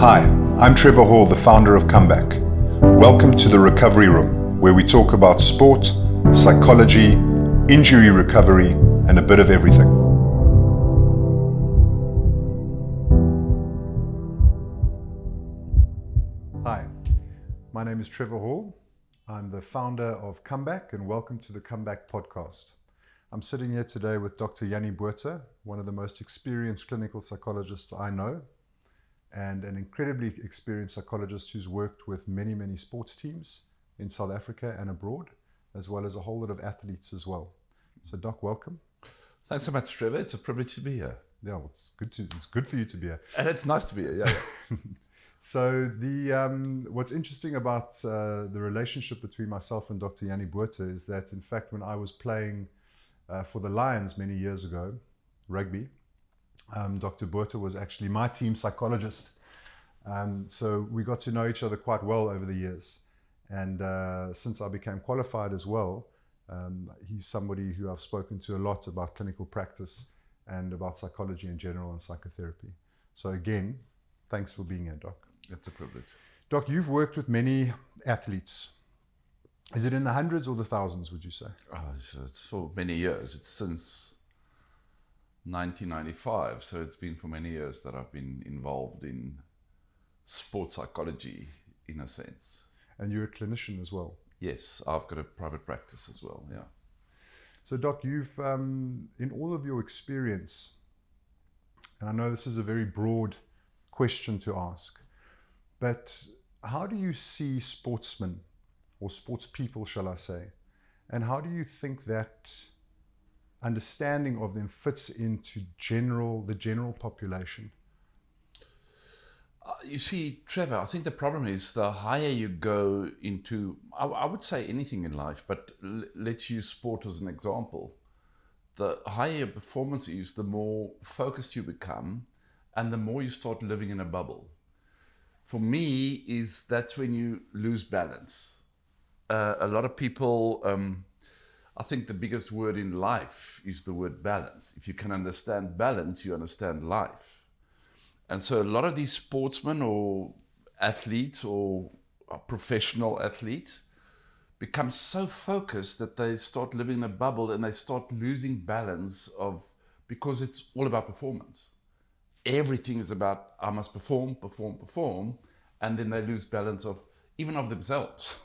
Hi, I'm Trevor Hall, the founder of Comeback. Welcome to the Recovery Room, where we talk about sport, psychology, injury recovery, and a bit of everything. Hi, my name is Trevor Hall. I'm the founder of Comeback, and welcome to the Comeback podcast. I'm sitting here today with Dr. Jannie, one of the most experienced clinical psychologists I know, and an incredibly experienced psychologist who's worked with many sports teams in South Africa and abroad, as well as a whole lot of athletes as well. So Doc, welcome. Thanks so much, Trevor. It's a privilege to be here. Yeah, well, it's good for you to be here. And it's nice to be here, yeah. So what's interesting about the relationship between myself and Dr. Jannie is that, in fact, when I was playing for the Lions many years ago, rugby, Dr. Botha was actually my team psychologist. So we got to know each other quite well over the years. And since I became qualified as well, he's somebody who I've spoken to a lot about clinical practice and about psychology in general and psychotherapy. So again, thanks for being here, Doc. It's a privilege. Doc, you've worked with many athletes. Is it in the hundreds or the thousands, would you say? It's for many years. It's since 1995, so it's been for many years that I've been involved in sports psychology, in a sense. And you're a clinician as well? Yes, I've got a private practice as well, yeah. So Doc, you've, in all of your experience, and I know this is a very broad question to ask, but how do you see sportsmen, or sports people, shall I say, and how do you think that understanding of them fits into the general population? You see, Trevor, I think the problem is the higher you go into, I would say anything in life, but let's use sport as an example. The higher your performance is, the more focused you become, and the more you start living in a bubble. For me, that's when you lose balance. A lot of people, I think the biggest word in life is the word balance. If you can understand balance, you understand life. And so a lot of these sportsmen or athletes or professional athletes become so focused that they start living in a bubble and they start losing balance because it's all about performance. Everything is about, I must perform, and then they lose balance even of themselves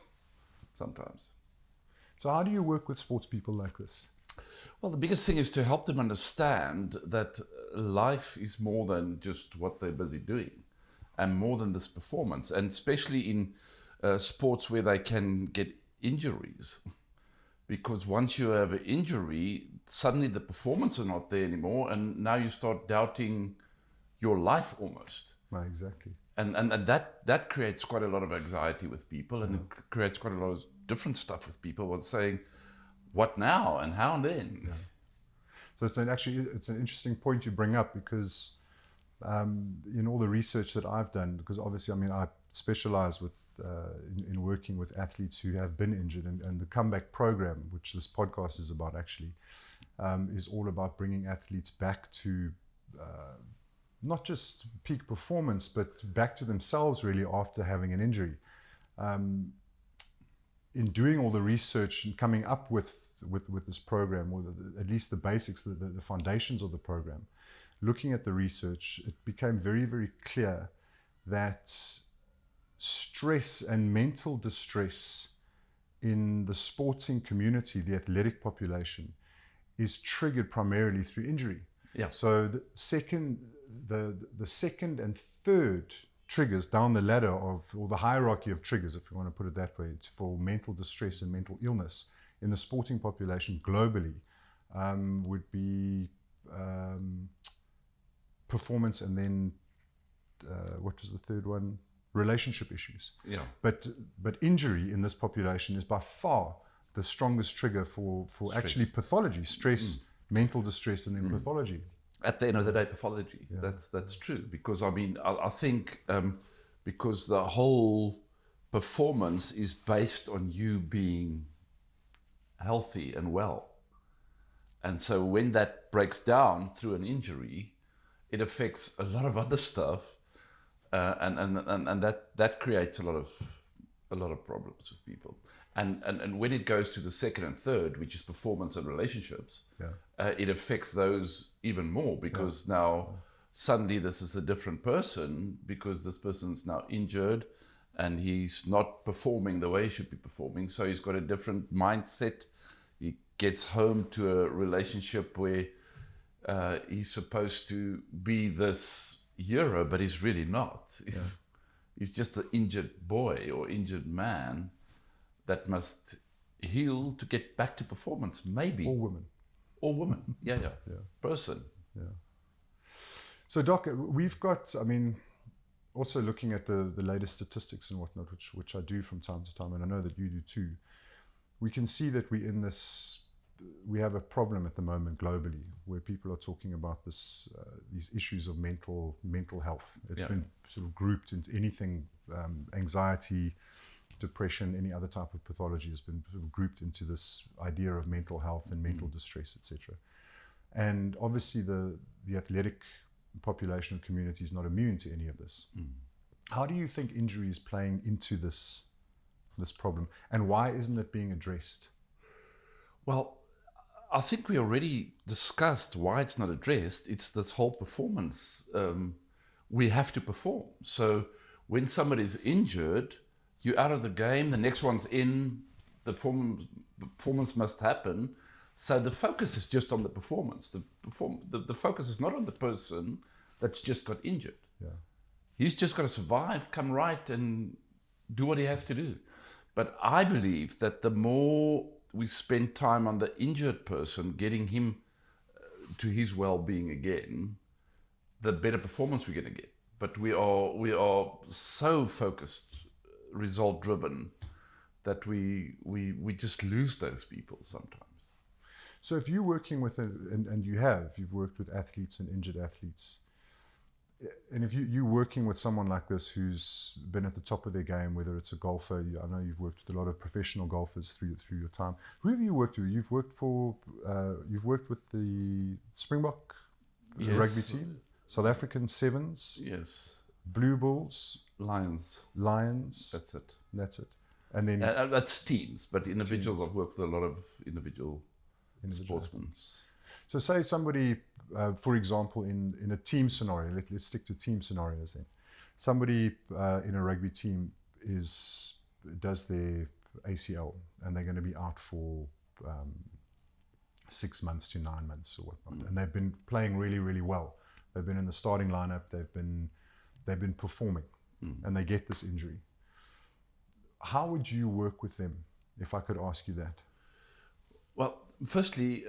sometimes. So how do you work with sports people like this? Well, the biggest thing is to help them understand that life is more than just what they're busy doing and more than this performance, and especially in sports where they can get injuries. Because once you have an injury, suddenly the performance is not there anymore, and now you start doubting your life almost. Right, exactly. And that creates quite a lot of anxiety with people, and it creates quite a lot of different stuff with people with saying, what now and how and then? Yeah. So it's an interesting point you bring up, because in all the research that I've done, because obviously, I mean, I specialize in working with athletes who have been injured, and the Comeback program, which this podcast is about actually, is all about bringing athletes back to not just peak performance, but back to themselves really after having an injury. In doing all the research and coming up with this program, or at least the basics, the foundations of the program, looking at the research, it became very clear that stress and mental distress in the sporting community, the athletic population, is triggered primarily through injury. Yeah. So the second and third triggers down the ladder or the hierarchy of triggers, if you want to put it that way, for mental distress and mental illness in the sporting population globally, would be performance, and then what was the third one? Relationship issues. Yeah. But injury in this population is by far the strongest trigger for actually pathology, stress, mental distress, and then pathology. At the end of the day, pathology. Yeah. That's true, because I mean, I think because the whole performance is based on you being healthy and well, and so when that breaks down through an injury, it affects a lot of other stuff, and that creates a lot of problems with people. And when it goes to the second and third, which is performance and relationships, it affects those even more, because now suddenly this is a different person, because this person's now injured and he's not performing the way he should be performing. So he's got a different mindset. He gets home to a relationship where he's supposed to be this hero, but he's really not. He's just the injured boy or injured man that must heal to get back to performance, maybe. Or woman. Yeah. Person. Yeah. So, Doc, we've got, I mean, also looking at the latest statistics and whatnot, which I do from time to time, and I know that you do too, we can see that we have a problem at the moment globally where people are talking about these issues of mental health. It's been sort of grouped into anything, anxiety, depression, any other type of pathology has been sort of grouped into this idea of mental health and mental distress, etc. And obviously the athletic population and community is not immune to any of this. How do you think injury is playing into this problem, and why isn't it being addressed? Well, I think we already discussed why it's not addressed. It's this whole performance. We have to perform. So when somebody's injured, you're out of the game, the next one's in, the performance must happen. So the focus is just on the performance. The focus is not on the person that's just got injured. He's just got to survive, come right, and do what he has to do. But I believe that the more we spend time on the injured person, getting him to his well-being again, the better performance we're going to get. But we are so focused, result-driven, that we just lose those people sometimes. So if you're working with, and you've worked with athletes and injured athletes, and if you're working with someone like this who's been at the top of their game, whether it's a golfer, I know you've worked with a lot of professional golfers through your time. Who have you worked with? You've worked with the Springbok rugby team, South African Sevens, Blue Bulls, Lions. That's it. And then that's teams, but individuals. I've worked with a lot of individual sportsmen. So say somebody, for example, in a team scenario, let's stick to team scenarios then. Somebody in a rugby team does their ACL and they're going to be out for 6 months to 9 months or whatnot. And they've been playing really, really well. They've been in the starting lineup. They've been performing, and they get this injury. How would you work with them, if I could ask you that? Well, firstly,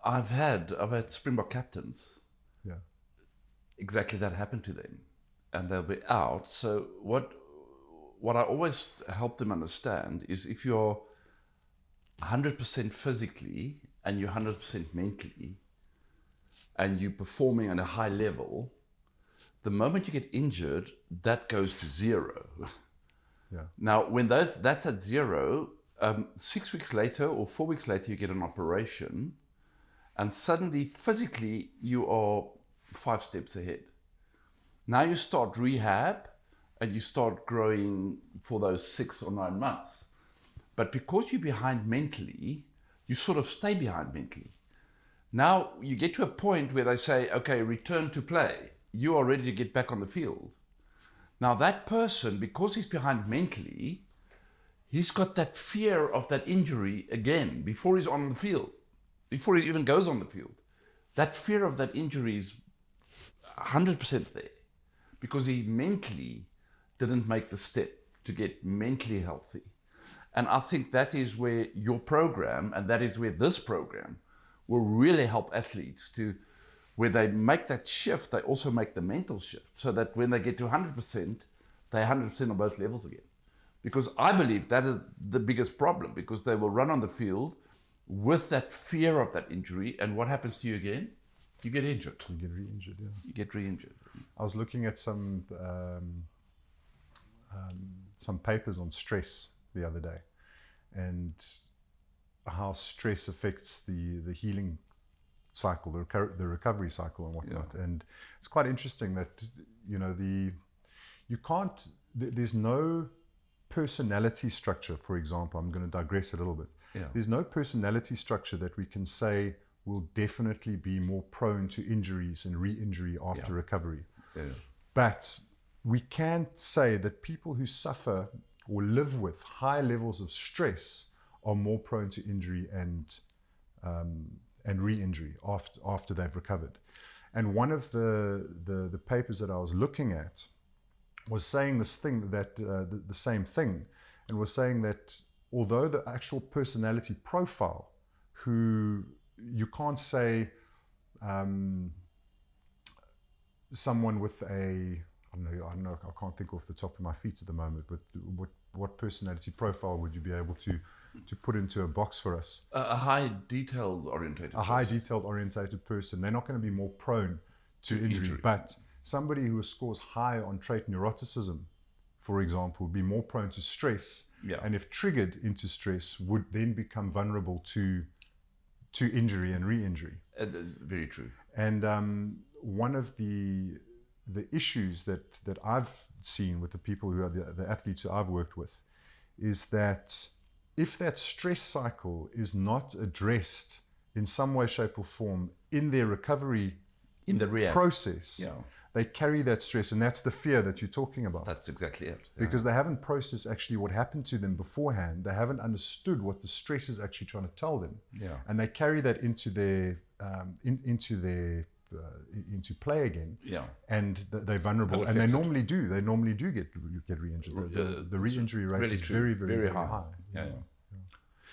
I've had Springbok captains. Exactly that happened to them, and they'll be out. So what I always help them understand is, if you're 100% physically and you're 100% mentally, and you're performing at a high level, the moment you get injured, that goes to zero. Now, when that's at zero, 6 weeks later or 4 weeks later, you get an operation, and suddenly physically you are 5 steps ahead. Now you start rehab and you start growing for those 6 or 9 months. But because you're behind mentally, you sort of stay behind mentally. Now you get to a point where they say, okay, return to play. You are ready to get back on the field. Now that person, because he's behind mentally, he's got that fear of that injury again before he's on the field, before he even goes on the field. That fear of that injury is 100% there, because he mentally didn't make the step to get mentally healthy. And I think that is where your program, and that is where this program, will really help athletes to, where they make that shift, they also make the mental shift, so that when they get to 100%, they're 100% on both levels again. Because I believe that is the biggest problem, because they will run on the field with that fear of that injury, and what happens to you again? You get injured. You get re-injured, yeah. You get re-injured. I was looking at some papers on stress the other day, and how stress affects the healing cycle, the recovery cycle and whatnot. And it's quite interesting that, you can't, there's no personality structure, for example. I'm going to digress a little bit. Yeah. There's no personality structure that we can say will definitely be more prone to injuries and re-injury after recovery. Yeah. But we can say that people who suffer or live with high levels of stress are more prone to injury and re-injury after they've recovered. And one of the papers that I was looking at was saying this thing that the same thing, and was saying that although the actual personality profile, who you can't say someone with a, I don't know, I can't think off the top of my feet at the moment, but what personality profile would you be able to put into a box for us? A high detailed orientated A high detailed orientated person, they're not going to be more prone to injury. But somebody who scores high on trait neuroticism, for example, would be more prone to stress, and if triggered into stress, would then become vulnerable to injury and re-injury. That's very true. And one of the issues that I've seen with the people who are the athletes who I've worked with is that if that stress cycle is not addressed in some way, shape or form in their recovery in the rehab process, they carry that stress, and that's the fear that you're talking about. That's exactly it. Because they haven't processed actually what happened to them beforehand. They haven't understood what the stress is actually trying to tell them. And they carry that into their into play again. And they're vulnerable, and they normally do. They normally do get re-injured. The re-injury rate really is true. very high.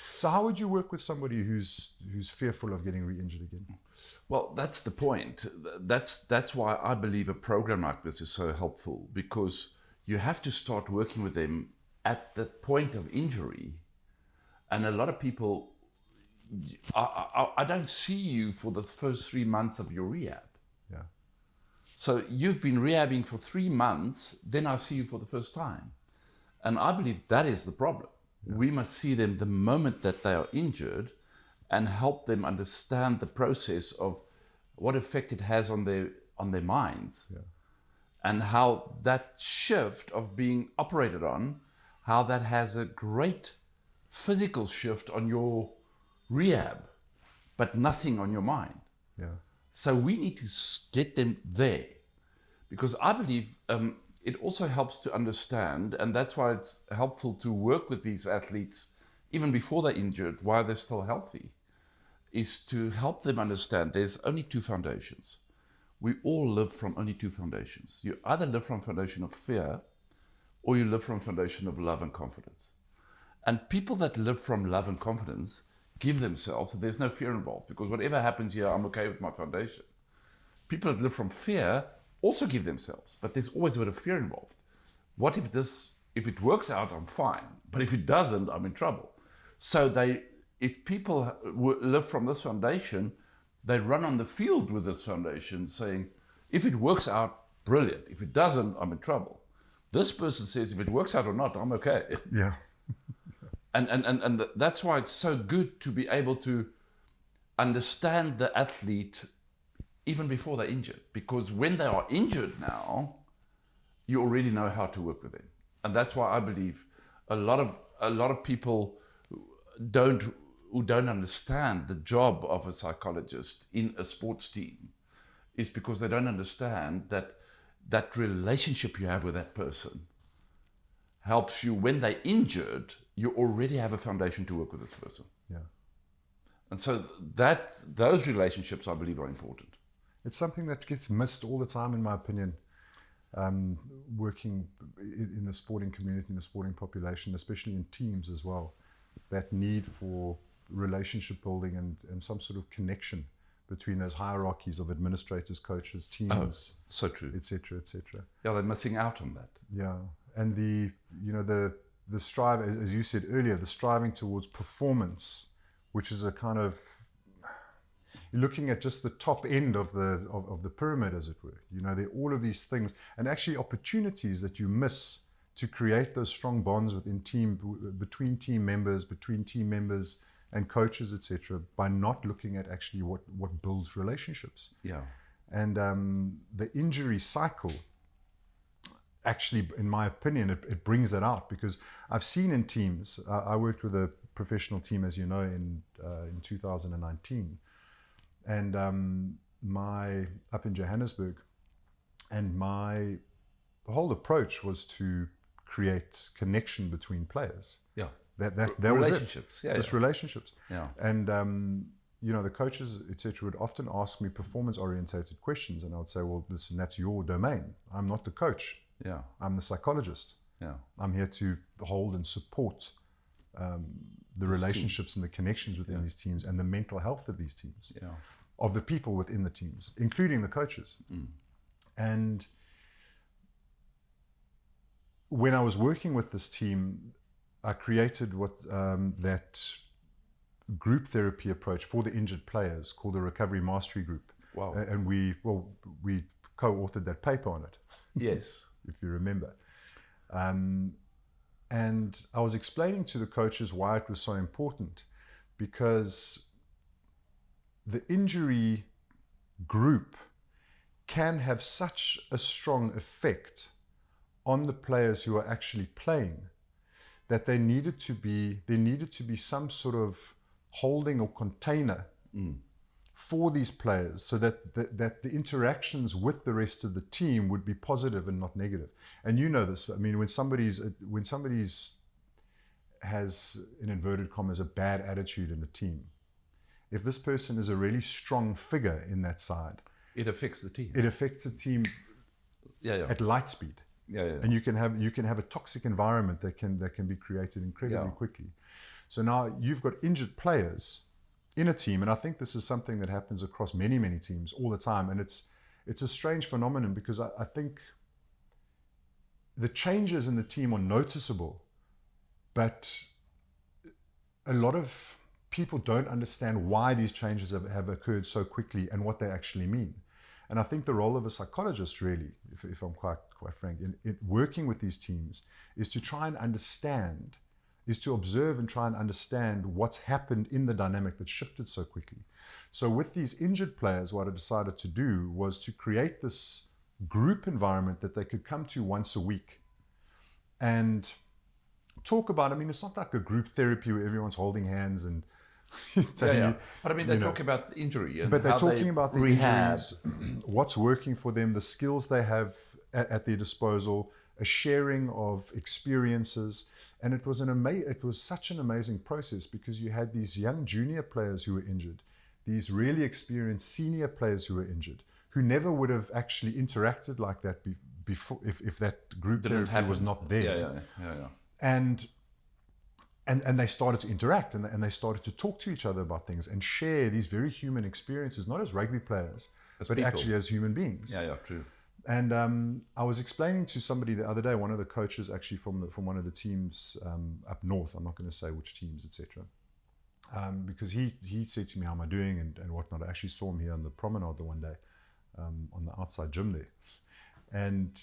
So how would you work with somebody who's fearful of getting re-injured again? Well, that's the point. That's why I believe a program like this is so helpful, because you have to start working with them at the point of injury. And a lot of people, I don't see you for the first 3 months of your rehab. So you've been rehabbing for 3 months, then I see you for the first time. And I believe that is the problem. We must see them the moment that they are injured and help them understand the process of what effect it has on their minds, and how that shift of being operated on, how that has a great physical shift on your rehab, but nothing on your mind. So we need to get them there, because I believe it also helps to understand, and that's why it's helpful to work with these athletes even before they're injured, while they're still healthy, is to help them understand there's only two foundations. We all live from only two foundations. You either live from a foundation of fear, or you live from a foundation of love and confidence. And people that live from love and confidence give themselves, so there's no fear involved, because whatever happens here, I'm okay with my foundation. People that live from fear also give themselves, but there's always a bit of fear involved. What if it works out, I'm fine, but if it doesn't, I'm in trouble. So if people live from this foundation, they run on the field with this foundation saying, if it works out, brilliant. If it doesn't, I'm in trouble. This person says, if it works out or not, I'm okay. And that's why it's so good to be able to understand the athlete even before they're injured, because when they are injured now, you already know how to work with them. And that's why I believe a lot of people who don't understand the job of a psychologist in a sports team is because they don't understand that relationship you have with that person helps you when they're injured. You already have a foundation to work with this person. And so those relationships, I believe, are important. It's something that gets missed all the time, in my opinion, working in the sporting community, in the sporting population, especially in teams as well. That need for relationship building and some sort of connection between those hierarchies of administrators, coaches, teams, so true, etc., etc. Yeah, they're missing out on that. And the strive, as you said earlier, the striving towards performance, which is a kind of, you're looking at just the top end of the pyramid, as it were. There are all of these things, and actually opportunities that you miss to create those strong bonds between team members and coaches, etc., by not looking at actually what builds relationships. And the injury cycle actually, in my opinion, it brings it out, because I've seen in teams. I worked with a professional team, as you know, in 2019, and up in Johannesburg, and my whole approach was to create connection between players. Yeah. That relationships. was it. Just relationships. Yeah. And the coaches, etc., would often ask me performance-orientated questions, and I would say, "Well, listen, that's your domain. I'm not the coach. Yeah. I'm the psychologist. Yeah. I'm here to hold and support the relationships and the connections within these teams, and the mental health of these teams, of the people within the teams, including the coaches." And when I was working with this team, I created what that group therapy approach for the injured players called the Recovery Mastery Group. Wow. And we co-authored that paper on it. Yes. If you remember. And I was explaining to the coaches why it was so important, because the injury group can have such a strong effect on the players who are actually playing, that there needed to be some sort of holding or container for these players, so that the interactions with the rest of the team would be positive and not negative. And you know this. I mean, when somebody's has, in inverted commas, a bad attitude in a team, if this person is a really strong figure in that side, it affects the team. It affects the team at light speed. And you can have a toxic environment that can be created incredibly quickly. So now you've got injured players in a team, and I think this is something that happens across many teams all the time, and it's a strange phenomenon, because I think the changes in the team are noticeable, but a lot of people don't understand why these changes have occurred so quickly and what they actually mean. And I think the role of a psychologist, really, if I'm quite frank, in working with these teams, is to try and understand, is to observe and try and understand what's happened in the dynamic that shifted so quickly. So with these injured players, what I decided to do was to create this group environment that they could come to once a week and talk about. I mean, it's not like a group therapy where everyone's holding hands and but I mean, they talk about the injury, and but they're talking about the rehab. injuries, what's working for them, the skills they have at their disposal, a sharing of experiences. And it was such an amazing process, because you had these young junior players who were injured, these really experienced senior players who were injured, who never would have actually interacted like that before if that group therapy was not there. And they started to interact, and they started to talk to each other about things and share these very human experiences, not as rugby players, but people. Actually as human beings. True. And I was explaining to somebody the other day, one of the coaches actually from one of the teams up north, I'm not going to say which teams, etc. Because he said to me, "How am I doing?" and whatnot. I actually saw him here on the promenade the one day, on the outside gym there. And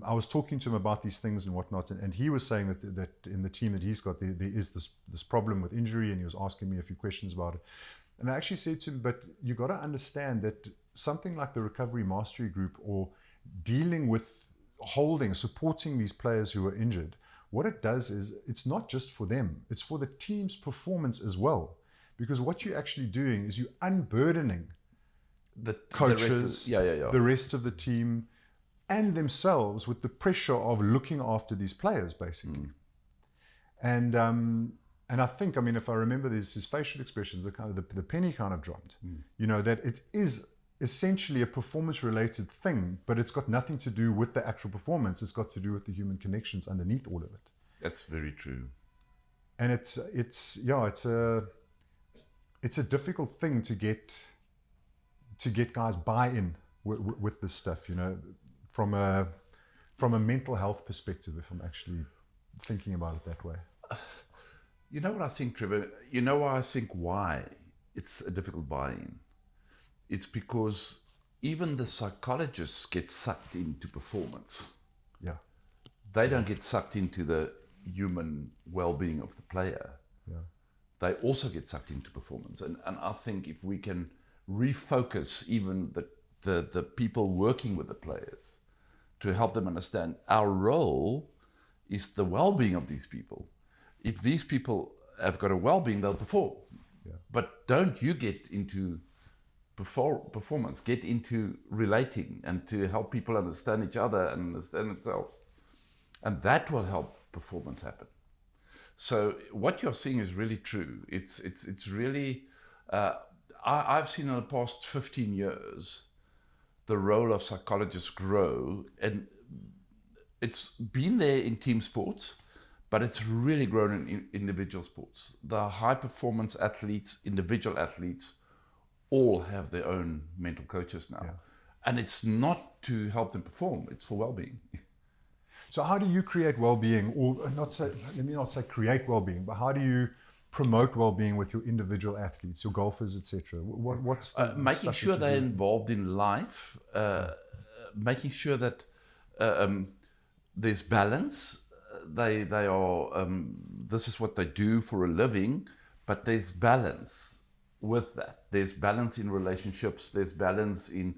I was talking to him about these things and whatnot, and he was saying that in the team that he's got, there is this problem with injury, and he was asking me a few questions about it. And I actually said to him, "But you got to understand that something like the Recovery Mastery Group, or dealing with supporting these players who are injured, what it does is it's not just for them, it's for the team's performance as well. Because what you're actually doing is you're unburdening the coaches, the rest of the team, and themselves with the pressure of looking after these players, basically." And I think, I mean, if I remember his facial expressions, the penny kind of dropped. That it is essentially a performance-related thing, but it's got nothing to do with the actual performance. It's got to do with the human connections underneath all of it. That's very true. And it's a difficult thing to get guys buy-in with this stuff, from a mental health perspective, if I'm actually thinking about it that way. You know what I think, Trevor? You know I think why it's a difficult buy-in? It's because even the psychologists get sucked into performance. Yeah. They don't get sucked into the human well-being of the player. Yeah. They also get sucked into performance. And I think if we can refocus even the people working with the players to help them understand our role is the well-being of these people. If these people have got a well-being, they'll perform. Yeah. But don't you get into performance, get into relating and to help people understand each other and understand themselves. And that will help performance happen. So what you're seeing is really true. It's really, I've seen in the past 15 years, the role of psychologists grow, and it's been there in team sports, but it's really grown in individual sports. The high performance athletes, individual athletes, all have their own mental coaches now. Yeah. And it's not to help them perform, it's for well-being. So how do you create well-being, or let me not say create well-being, but how do you promote well-being with your individual athletes, your golfers, etc.? What's the making stuff sure that you they're do? involved in life, making sure that there's balance. They are, this is what they do for a living, but there's balance with that. There's balance in relationships, there's balance in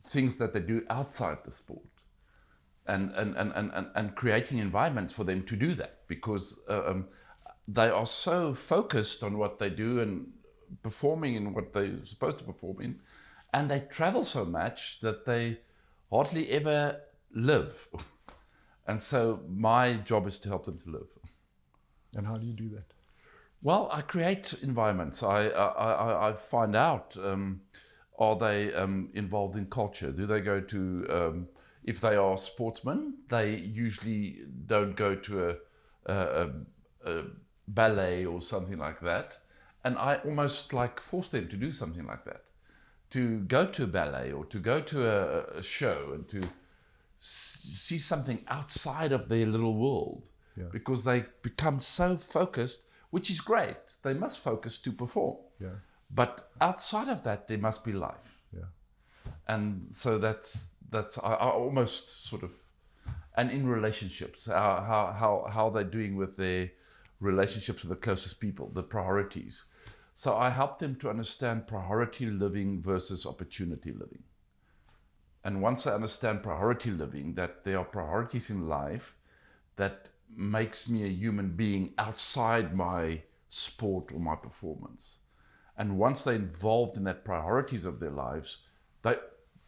things that they do outside the sport. And creating environments for them to do that, because they are so focused on what they do and performing in what they're supposed to perform in, and they travel so much that they hardly ever live. And so my job is to help them to live. And how do you do that? Well, I create environments. I find out, are they involved in culture? Do they go to, if they are sportsmen, they usually don't go to a ballet or something like that. And I almost like force them to do something like that, to go to a ballet or to go to a show and to see something outside of their little world. Yeah. Because they become so focused, which is great. They must focus to perform. Yeah. But outside of that, there must be life. Yeah. And so that's I almost sort of, and in relationships, how they're doing with their relationships with the closest people, the priorities. So I help them to understand priority living versus opportunity living. And once I understand priority living, that there are priorities in life that makes me a human being outside my sport or my performance. And once they're involved in that priorities of their lives, they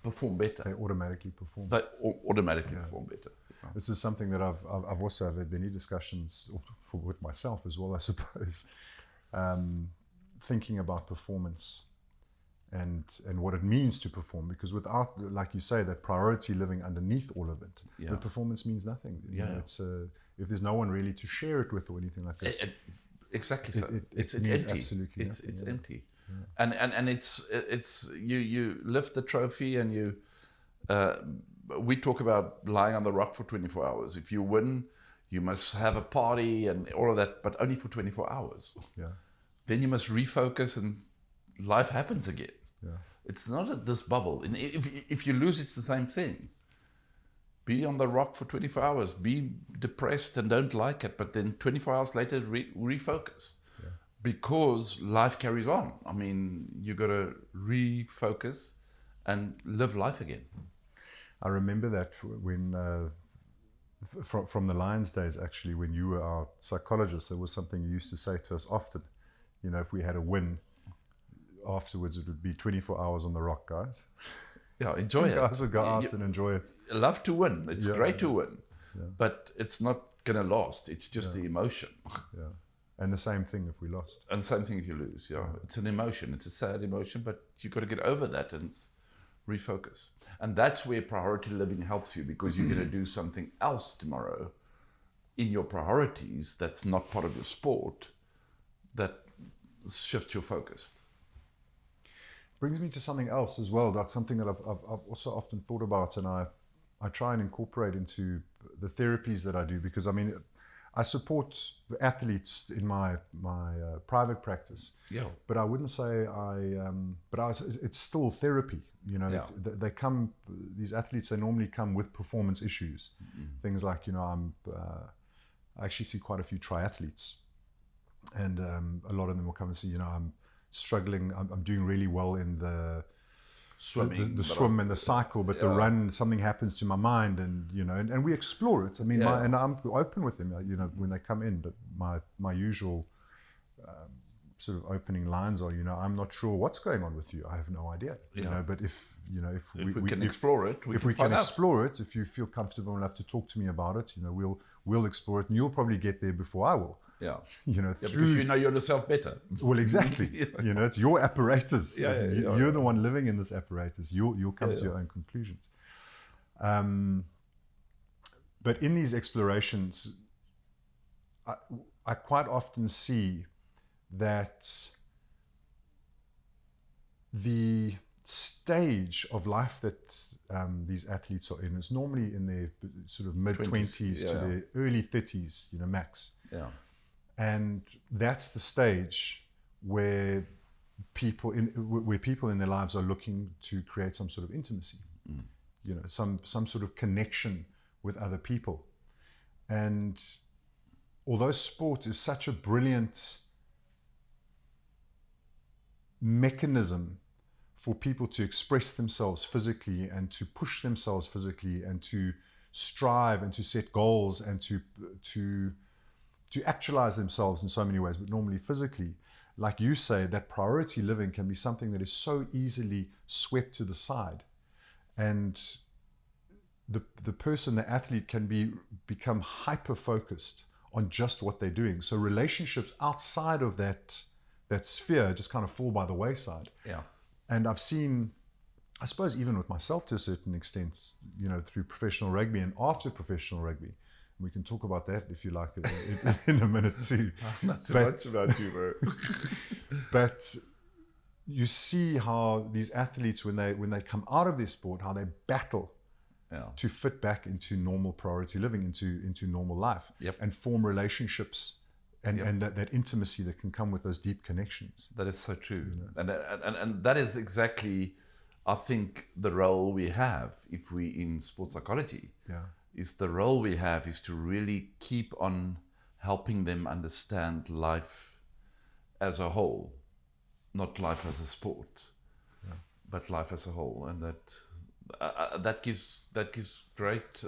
perform better. They automatically perform. They automatically perform better. This is something that I've also had many discussions with myself as well, I suppose, thinking about performance and what it means to perform, because without, like you say, that priority living underneath all of it, the performance means nothing. You know, it's if there's no one really to share it with or anything like this. Exactly so. It's means empty. Absolutely it's nothing, empty. Yeah. And it's you lift the trophy and you. We talk about lying on the rock for 24 hours. If you win, you must have a party and all of that, but only for 24 hours. Yeah. Then you must refocus and life happens again. Yeah. It's not this bubble. And if you lose, it's the same thing. Be on the rock for 24 hours. Be depressed and don't like it, but then 24 hours later, refocus. Yeah. Because life carries on. I mean, you got to refocus and live life again. I remember that when, from the Lions days, actually, when you were our psychologist, there was something you used to say to us often. You know, if we had a win, afterwards it would be 24 hours on the rock, guys. Yeah, enjoy it. Guys would go out and enjoy it. Love to win. It's great to win. Yeah. But it's not going to last. It's just the emotion. Yeah. And the same thing if we lost. And the same thing if you lose. Yeah. It's an emotion. It's a sad emotion, but you've got to get over that and refocus. And that's where priority living helps you, because you're going to do something else tomorrow in your priorities that's not part of your sport that shifts your focus. Brings me to something else as well, Doc, something that I've also often thought about, and I try and incorporate into the therapies that I do, because I mean, I support athletes in my private practice. Yeah. But I wouldn't say it's still therapy. You know, they come, these athletes, they normally come with performance issues. Mm-hmm. Things like, you know, I actually see quite a few triathletes, and a lot of them will come and say, you know, I'm struggling, I'm doing really well in the swimming, the swim and the cycle, but the run, something happens to my mind, and and we explore it. I mean, and I'm open with them, when they come in. But my usual sort of opening lines are, I'm not sure what's going on with you. I have no idea. But if we can explore it, if we can explore it, if you feel comfortable enough to talk to me about it, we'll explore it, and you'll probably get there before I will. Yeah. Through, because you know yourself better. Well, exactly. It's your apparatus. You're the one living in this apparatus. You'll come to your own conclusions. But in these explorations, I quite often see that the stage of life that these athletes are in is normally in their sort of mid-20s to their early 30s, max. Yeah. And that's the stage where people in their lives are looking to create some sort of intimacy, some sort of connection with other people. And although sport is such a brilliant mechanism for people to express themselves physically and to push themselves physically and to strive and to set goals and to actualize themselves in so many ways, but normally physically, like you say, that priority living can be something that is so easily swept to the side. And the person, the athlete, can become hyper-focused on just what they're doing. So relationships outside of that sphere just kind of fall by the wayside. Yeah. And I've seen, I suppose even with myself to a certain extent, through professional rugby and after professional rugby. We can talk about that if you like in a minute too. Not too much about you, bro. But you see how these athletes, when they come out of their sport, how they battle to fit back into normal priority living, into normal life, and form relationships and that intimacy that can come with those deep connections. That is so true. And that is exactly, I think, the role we have if we in sports psychology. Is the role we have is to really keep on helping them understand life as a whole, not life as a sport, but life as a whole, and that gives great.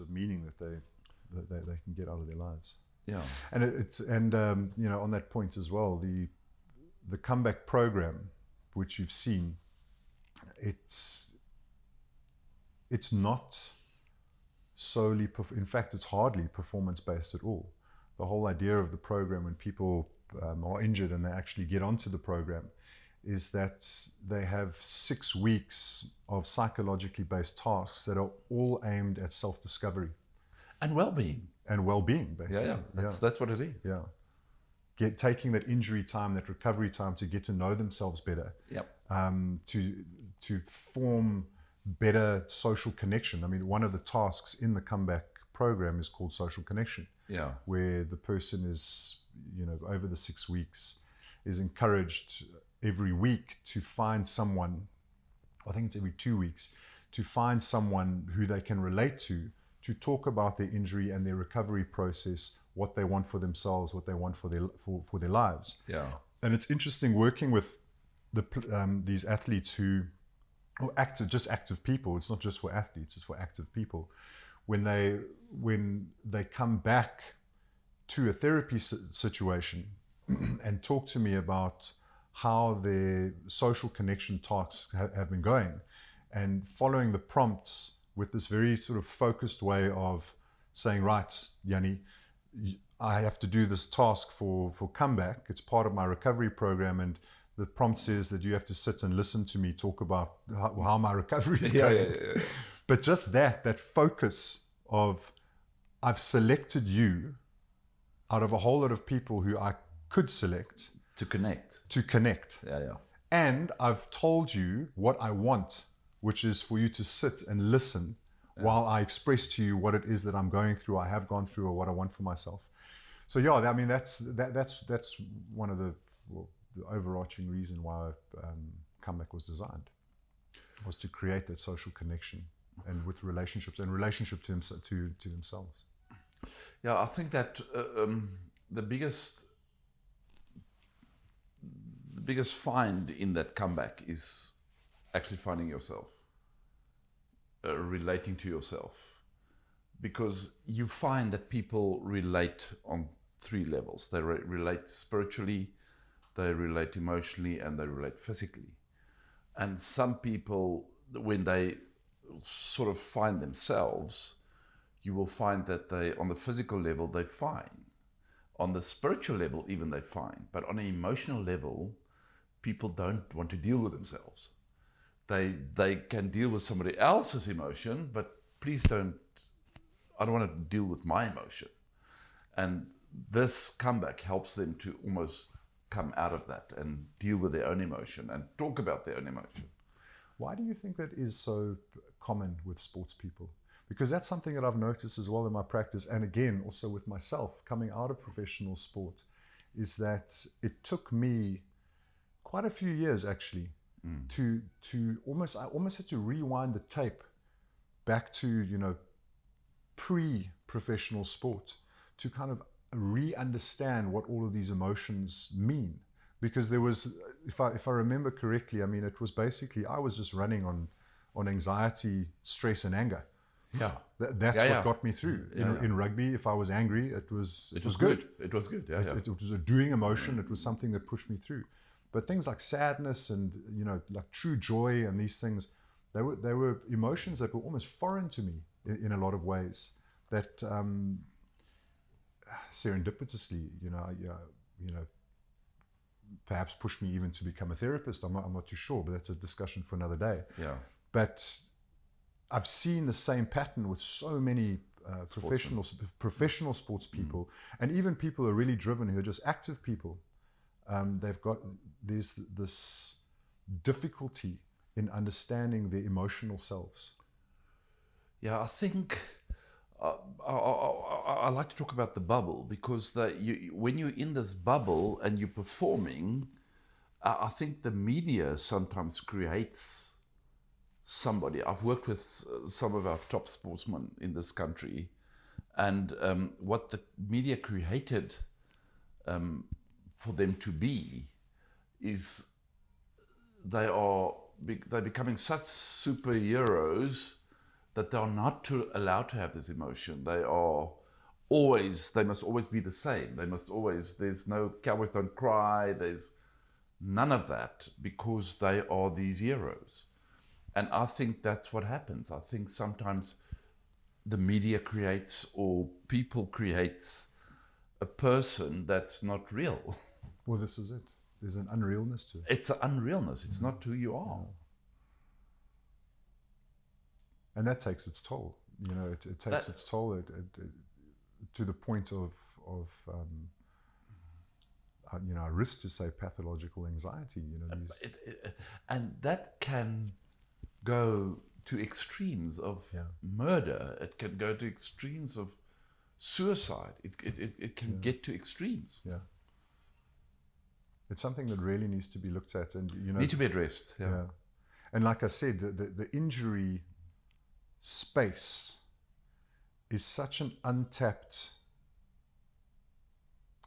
Of meaning that they can get out of their lives. And on that point as well, the comeback program, which you've seen, it's not solely, in fact, it's hardly performance based at all. The whole idea of the program, when people are injured and they actually get onto the program, is that they have 6 weeks of psychologically based tasks that are all aimed at self-discovery and well-being. Basically. That's what it is. Taking that injury time, that recovery time, to get to know themselves better. To form better social connection. I mean, one of the tasks in the comeback program is called social connection. Where the person is, over the 6 weeks, is encouraged every week to find someone, I think it's every 2 weeks, to find someone who they can relate to talk about their injury and their recovery process, what they want for themselves, what they want for their lives. And it's interesting working with these athletes who are active people. It's not just for athletes, it's for active people. When they come back to a therapy situation and talk to me about how their social connection tasks have been going, and following the prompts with this very sort of focused way of saying, right, Jannie, I have to do this task for comeback. It's part of my recovery program, and the prompt says that you have to sit and listen to me talk about how my recovery is going. But just that focus of, I've selected you out of a whole lot of people who I could select to connect. And I've told you what I want, which is for you to sit and listen while I express to you what it is that I'm going through, I have gone through, or what I want for myself. So yeah, I mean that's one of the, well, the overarching reason why Comeback was designed, was to create that social connection and with relationships and relationship to themselves. Yeah, I think that the biggest find in that comeback is actually finding yourself, relating to yourself, because you find that people relate on three levels. They relate spiritually, they relate emotionally, and they relate physically. And some people, when they sort of find themselves, you will find that they, on the physical level, they're fine. On the spiritual level, even they're fine. But on an emotional level, people don't want to deal with themselves. They can deal with somebody else's emotion, but please don't, I don't want to deal with my emotion. And this comeback helps them to almost come out of that and deal with their own emotion and talk about their own emotion. Why do you think that is so common with sports people? Because that's something that I've noticed as well in my practice, and again also with myself coming out of professional sport, is that it took me quite a few years actually to I almost had to rewind the tape back to, you know, pre-professional sport to kind of re-understand what all of these emotions mean. Because there was, if I remember correctly, I mean, it was basically, I was just running on anxiety, stress, and anger. Yeah, That's what got me through. In rugby, if I was angry, it was good. It was good. It was a doing emotion. It was something that pushed me through. But things like sadness and, you know, like true joy and these things, they were emotions that were almost foreign to me in a lot of ways. That serendipitously, you know, perhaps pushed me even to become a therapist. I'm not too sure, but that's a discussion for another day. Yeah. But I've seen the same pattern with so many professional sports people, and even people who are really driven, who are just active people. There's this difficulty in understanding their emotional selves. Yeah, I think I like to talk about the bubble, because when you're in this bubble and you're performing, I think the media sometimes creates somebody. I've worked with some of our top sportsmen in this country, and what the media created for them to be is they're becoming such superheroes that they are not allowed to have this emotion. They must always be the same. There's no Cowboys don't cry, there's none of that, because they are these heroes. And I think that's what happens. I think sometimes the media creates, or people creates, a person that's not real. Well, this is it. There's an unrealness to it. It's an unrealness. It's not who you are. And that takes its toll. You know, it takes its toll to the point of you know, I risk to say pathological anxiety. You know, and that can go to extremes of murder. It can go to extremes of suicide. It can get to extremes. Yeah. It's something that really needs to be looked at, and you know, need to be addressed. Yeah. And like I said, the injury space is such an untapped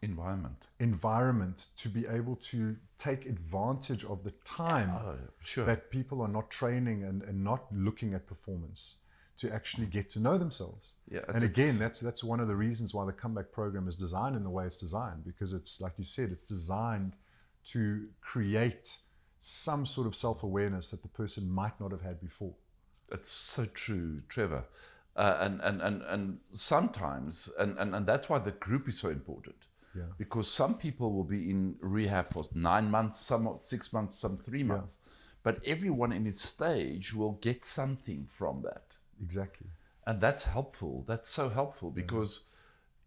environment to be able to take advantage of the time that people are not training and not looking at performance to actually get to know themselves. Yeah, and again, that's one of the reasons why the comeback program is designed in the way it's designed, because it's, like you said, it's designed to create some sort of self-awareness that the person might not have had before. That's so true, Trevor. And sometimes, and that's why the group is so important. Yeah. Because some people will be in rehab for 9 months, some 6 months, some 3 months. But everyone in its stage will get something from that. Exactly. And that's helpful. That's so helpful, because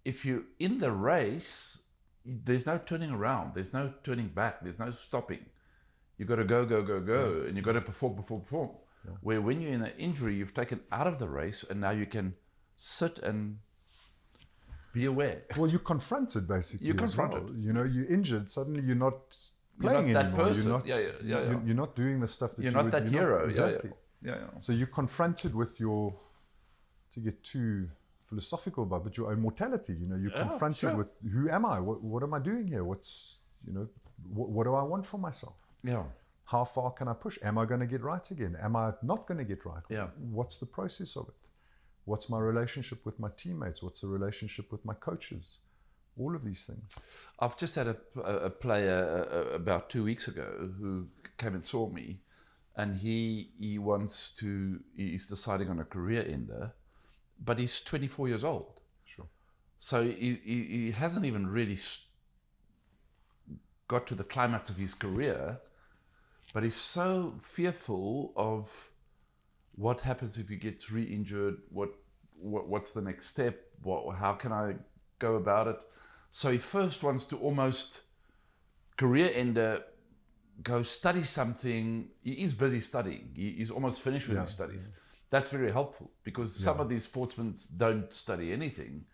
if you're in the race, there's no turning around. There's no turning back. There's no stopping. You got to go, and you got to perform. Yeah. Where when you're in an injury, you've taken out of the race, and now you can sit and Be aware. Well, you're confronted basically. You're as well. confronted. You know, you're injured. Suddenly, you're not You're playing not that anymore. person. You're not. Yeah. You're not doing the stuff that You're you not would, that you're hero. Not, exactly. Yeah. So you're confronted with your, to get too philosophical about, but your own mortality. You know, you're confronted with, who am I? What am I doing here? What's, you know, what do I want for myself? Yeah. How far can I push? Am I going to get right again? Am I not going to get right? Yeah. What's the process of it? What's my relationship with my teammates? What's the relationship with my coaches? All of these things. I've just had a player about 2 weeks ago who came and saw me, and he's deciding on a career ender, but he's 24 years old. Sure. So he hasn't even really got to the climax of his career, but he's so fearful of what happens if he gets re-injured, what's the next step, how can I go about it. So he first wants to almost career ender, go study something. He is busy studying. He's almost finished with his studies. That's very helpful, because some of these sportsmen don't study anything,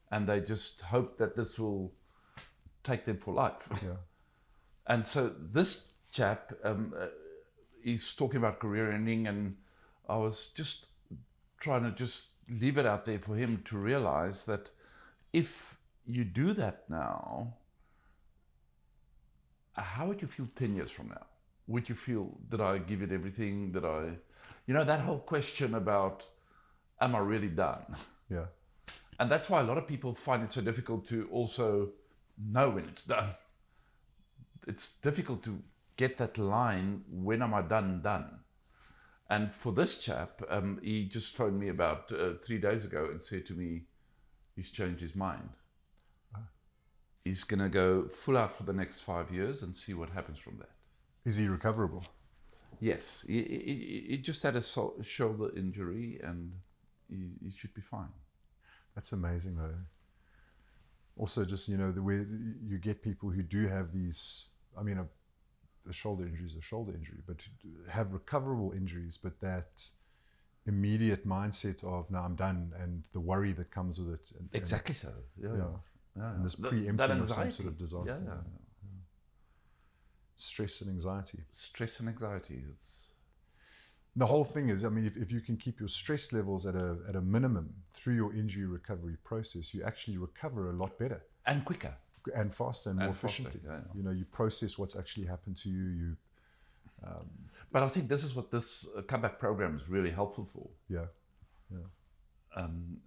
and they just hope that this will take them for life. Yeah. And so this chap is talking about career ending, and I was just trying to just leave it out there for him to realize that if you do that now, how would you feel 10 years from now? Would you feel, did I give it everything? Did I, you know, that whole question about, am I really done? Yeah. And that's why a lot of people find it so difficult to also know when it's done. It's difficult to get that line, when am I done? And for this chap, he just phoned me about 3 days ago and said to me, he's changed his mind. He's going to go full out for the next 5 years and see what happens from that. Is he recoverable? Yes, he just had a shoulder injury, and he should be fine. That's amazing, though. Also, just, you know, the way you get people who do have these, I mean, a shoulder injury is a shoulder injury, but have recoverable injuries, but that immediate mindset of, no, I'm done, and the worry that comes with it. Exactly so. Yeah. And this preempting of some sort of disaster. Yeah. Stress and anxiety. Stress and anxiety. The whole thing is, I mean, if you can keep your stress levels at a minimum through your injury recovery process, you actually recover a lot better. And quicker. And faster and more efficiently. Yeah. You know, you process what's actually happened to you. But I think this is what this comeback program is really helpful for. Yeah.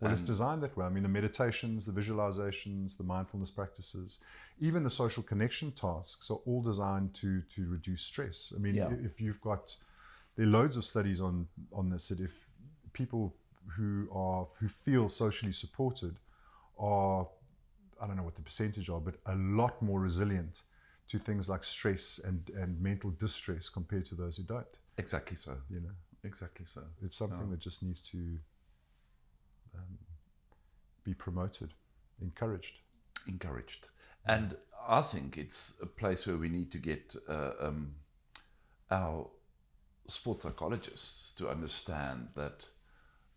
Well, it's designed that way. I mean, the meditations, the visualizations, the mindfulness practices, even the social connection tasks are all designed to reduce stress. I mean, if you've got, there are loads of studies on this, that if people who feel socially supported are, I don't know what the percentage are, but a lot more resilient to things like stress and mental distress compared to those who don't. Exactly so. You know, exactly so. It's something that just needs to be promoted, encouraged. And I think it's a place where we need to get our sports psychologists to understand that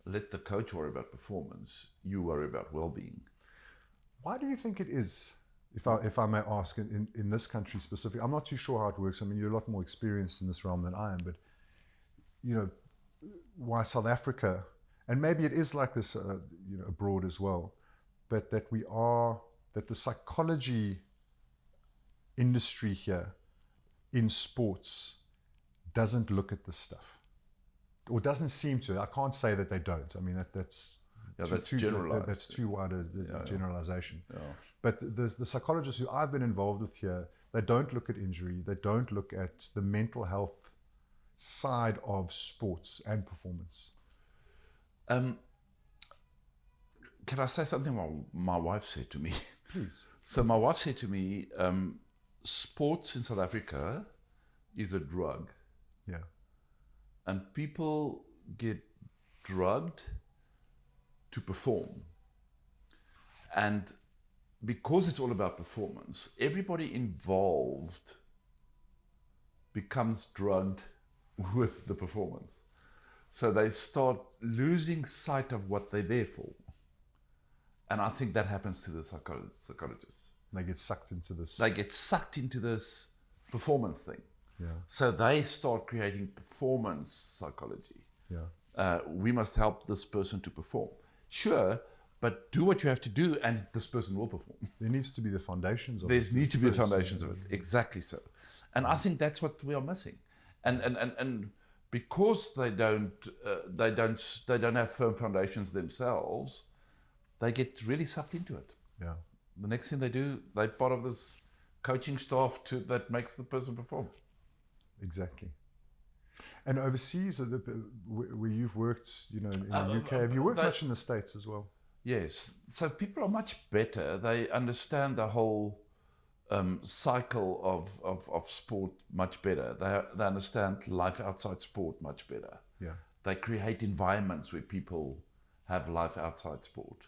let the coach worry about performance, you worry about well-being. Why do you think it is, if I may ask, in this country specifically? I'm not too sure how it works. I mean, you're a lot more experienced in this realm than I am, but, you know, why South Africa, and maybe it is like this, you know, abroad as well, but that the psychology industry here in sports doesn't look at this stuff, or doesn't seem to. I can't say that they don't. I mean, that's generalized. That's too wide a generalization. Yeah. But the psychologists who I've been involved with here, they don't look at injury. They don't look at the mental health side of sports and performance. Can I say something my wife said to me? Please. So my wife said to me, sports in South Africa is a drug. Yeah. And people get drugged to perform. And because it's all about performance, everybody involved becomes drugged with the performance. So they start losing sight of what they're there for. And I think that happens to the psychologists. They get sucked into this. They get sucked into this performance thing. Yeah. So they start creating performance psychology. Yeah. We must help this person to perform. Sure, but do what you have to do and this person will perform. There needs to be the foundations of There it. need to be the first, foundations of it. Exactly so. And I think that's what we are missing. And because they don't have firm foundations themselves, they get really sucked into it. Yeah. The next thing they do, they're part of this coaching staff that makes the person perform. Exactly. And overseas, where you've worked, in the UK, have you worked much in the States as well? Yes. So people are much better. They understand the whole cycle of sport much better. They understand life outside sport much better. Yeah. They create environments where people have life outside sport.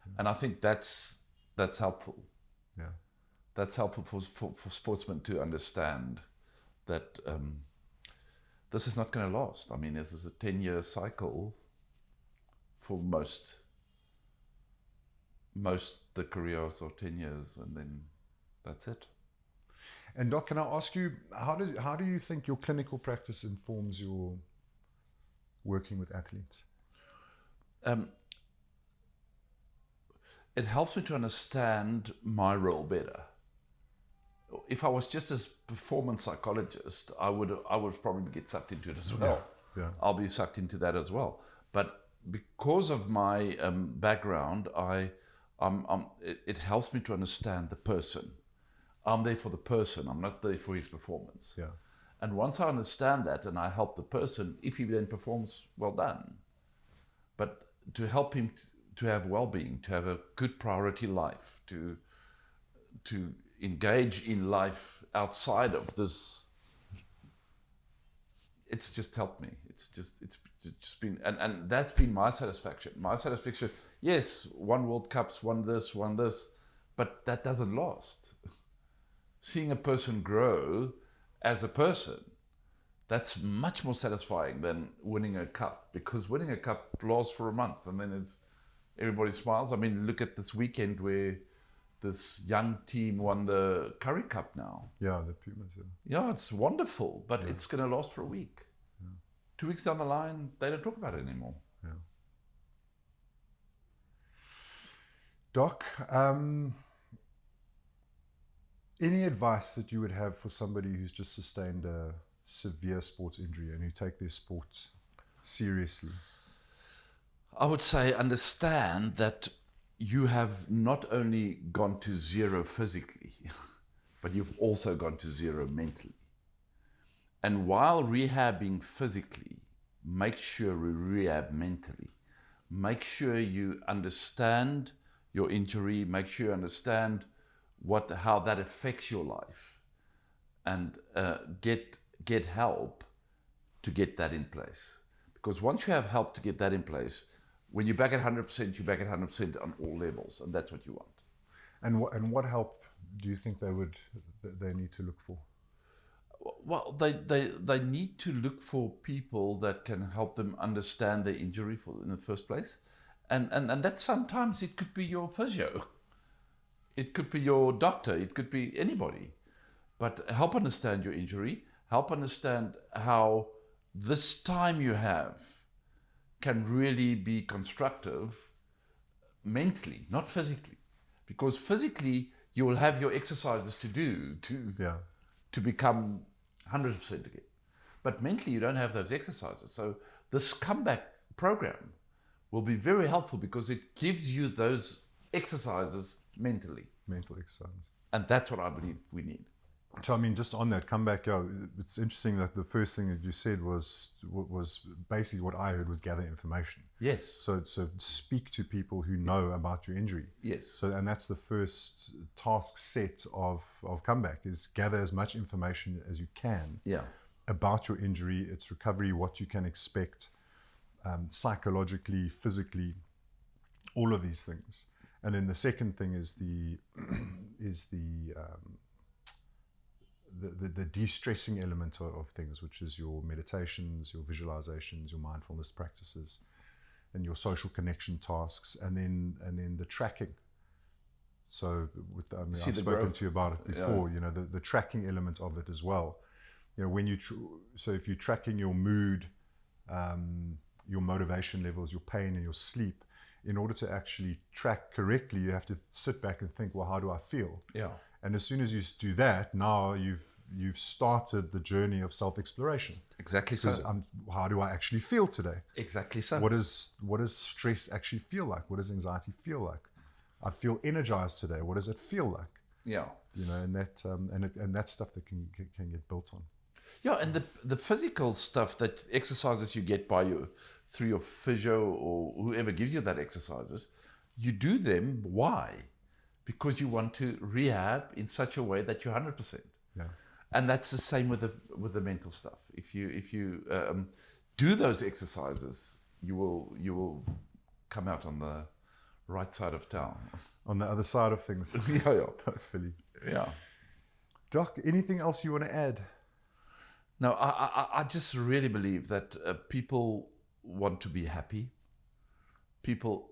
Yeah. And I think that's helpful. Yeah. That's helpful for sportsmen to understand that this is not going to last. I mean, this is a 10-year cycle for most the careers are 10 years, and then that's it. And Doc, can I ask you, how do you think your clinical practice informs your working with athletes? It helps me to understand my role better. If I was just a performance psychologist, I would probably get sucked into it as well. Yeah. I'll be sucked into that as well. But because of my background, it helps me to understand the person. I'm there for the person. I'm not there for his performance. Yeah. And once I understand that and I help the person, if he then performs, well done. But to help him to have well-being, to have a good priority life, to engage in life outside of this, it's just helped me. It's just been, and that's been my satisfaction. My satisfaction, yes, won World Cups, won this, but that doesn't last. Seeing a person grow as a person, that's much more satisfying than winning a cup, because winning a cup lasts for a month and then everybody smiles. I mean, look at this weekend where this young team won the Curry Cup now. Yeah, the Pumas. Yeah, it's wonderful, but it's going to last for a week. Yeah. 2 weeks down the line, they don't talk about it anymore. Yeah. Doc, any advice that you would have for somebody who's just sustained a severe sports injury and who take their sport seriously? I would say understand that you have not only gone to zero physically, but you've also gone to zero mentally. And while rehabbing physically, make sure you rehab mentally. Make sure you understand your injury, make sure you understand how that affects your life, and get help to get that in place. Because once you have help to get that in place, when you're back at 100%, you're back at 100% on all levels, and that's what you want. And what help do you think they need to look for? Well, they need to look for people that can help them understand their injury in the first place, and that sometimes it could be your physio, it could be your doctor, it could be anybody, but help understand your injury, help understand how this time you have can really be constructive mentally, not physically. Because physically, you will have your exercises to do to become 100% again. But mentally, you don't have those exercises. So this comeback program will be very helpful because it gives you those exercises mentally. Mental exercises. And that's what I believe we need. So, I mean, just on that comeback, it's interesting that the first thing that you said was basically what I heard was gather information. Yes. So speak to people who know about your injury. Yes. So, and that's the first task set of comeback, is gather as much information as you can about your injury, its recovery, what you can expect, psychologically, physically, all of these things. And then the second thing is the de-stressing element of things, which is your meditations, your visualizations, your mindfulness practices. and your social connection tasks, and then the tracking. So See I've the spoken growth. to you about it before. You know, the tracking element of it as well. You know, when so if you're tracking your mood, your motivation levels, your pain, and your sleep, in order to actually track correctly, you have to sit back and think, well, how do I feel? Yeah. And as soon as you do that, now you've started the journey of self-exploration. Exactly so. How do I actually feel today? Exactly so. What does stress actually feel like? What does anxiety feel like? I feel energized today. What does it feel like? Yeah. You know, and that and that's stuff that can get built on. Yeah, and the physical stuff, that exercises you get through your physio or whoever gives you that exercises, you do them. Why? Because you want to rehab in such a way that you're 100%. Yeah. And that's the same with the mental stuff. If you do those exercises, you will come out on the right side of town. On the other side of things. Yeah. Hopefully. Yeah. Doc, anything else you want to add? No, I just really believe that people want to be happy. People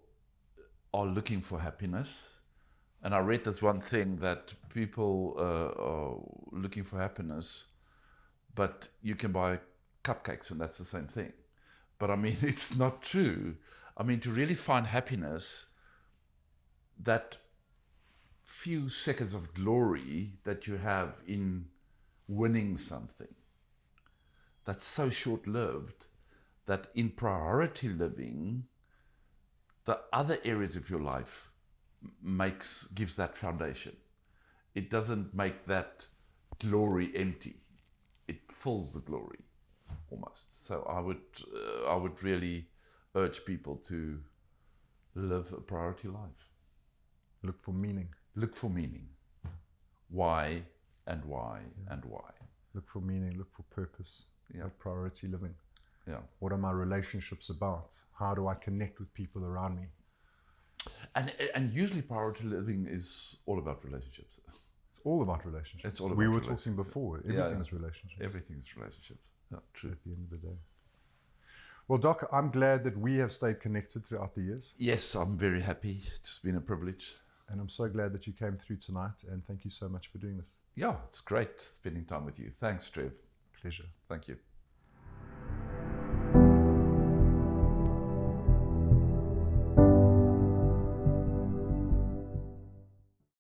are looking for happiness. And I read this one thing that people are looking for happiness, but you can buy cupcakes and that's the same thing. But I mean, it's not true. I mean, to really find happiness, that few seconds of glory that you have in winning something, that's so short-lived that in priority living, the other areas of your life gives that foundation. It doesn't make that glory empty. It fills the glory almost. So I would really urge people to live a priority life. Look for meaning. Look for meaning. Why and why and why. Look for meaning. Look for purpose. Yeah. Priority living. Yeah. What are my relationships about? How do I connect with people around me? And usually priority living is all about relationships. It's all about relationships. It's all about we were relationships. talking before. Everything is relationships. Everything is relationships. Yeah, true. At the end of the day. Well, Doc, I'm glad that we have stayed connected throughout the years. Yes, I'm very happy. It's been a privilege. And I'm so glad that you came through tonight. And thank you so much for doing this. Yeah, it's great spending time with you. Thanks, Trev. Pleasure. Thank you.